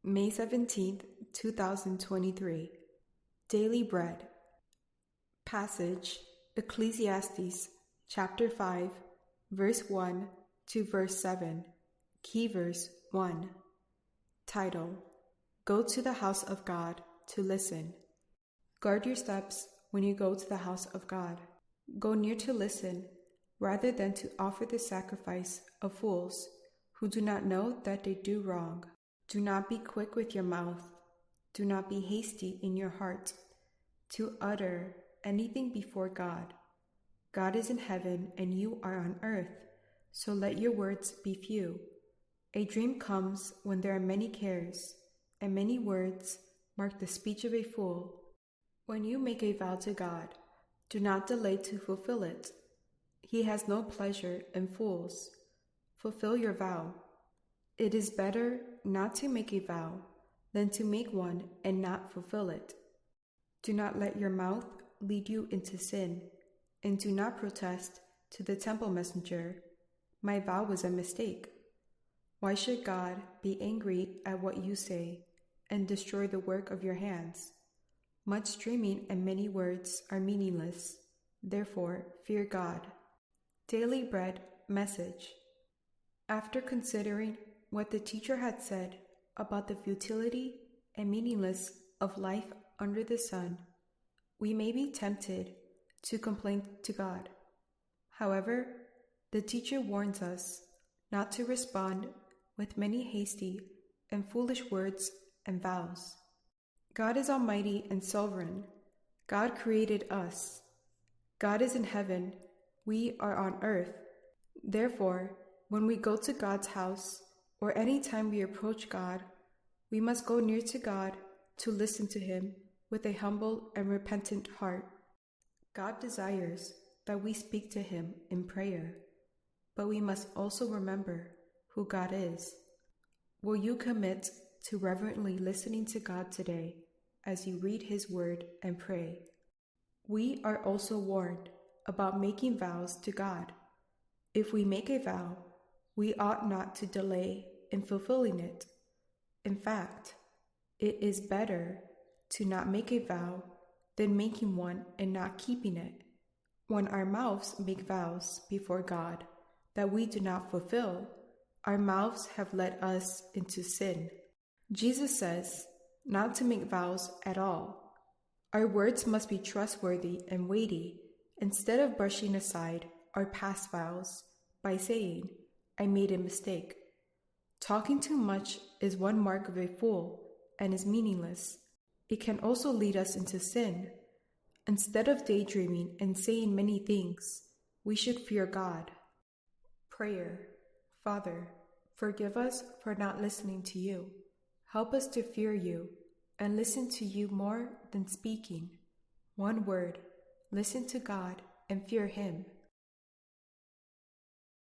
May 17th, 2023. Daily Bread. Passage, Ecclesiastes, chapter 5, verse 1 to verse 7. Key verse 1. Title: Go to the house of God to listen. Guard your steps when you go to the house of God. Go near to listen, rather than to offer the sacrifice of fools who do not know that they do wrong. Do not be quick with your mouth. Do not be hasty in your heart to utter anything before God. God is in heaven and you are on earth, so let your words be few. A dream comes when there are many cares, and many words mark the speech of a fool. When you make a vow to God, do not delay to fulfill it. He has no pleasure in fools. Fulfill your vow. It is better not to make a vow than to make one and not fulfill it. Do not let your mouth lead you into sin, and do not protest to the temple messenger, "My vow was a mistake." Why should God be angry at what you say and destroy the work of your hands? Much dreaming and many words are meaningless. Therefore, fear God. Daily Bread Message. After considering what the teacher had said about the futility and meaningless of life under the sun, we may be tempted to complain to God. However, the teacher warns us not to respond with many hasty and foolish words and vows. God is almighty and sovereign. God created us. God is in heaven. We are on earth. Therefore, when we go to God's house, or any time we approach God, we must go near to God to listen to Him with a humble and repentant heart. God desires that we speak to Him in prayer, but we must also remember who God is. Will you commit to reverently listening to God today as you read His Word and pray? We are also warned about making vows to God. If we make a vow, we ought not to delay in fulfilling it. In fact, it is better to not make a vow than making one and not keeping it. When our mouths make vows before God that we do not fulfill, our mouths have led us into sin. Jesus says not to make vows at all. Our words must be trustworthy and weighty, instead of brushing aside our past vows by saying, "I made a mistake." Talking too much is one mark of a fool and is meaningless. It can also lead us into sin. Instead of daydreaming and saying many things, we should fear God. Prayer. Father, forgive us for not listening to you. Help us to fear you and listen to you more than speaking. One word, listen to God and fear Him.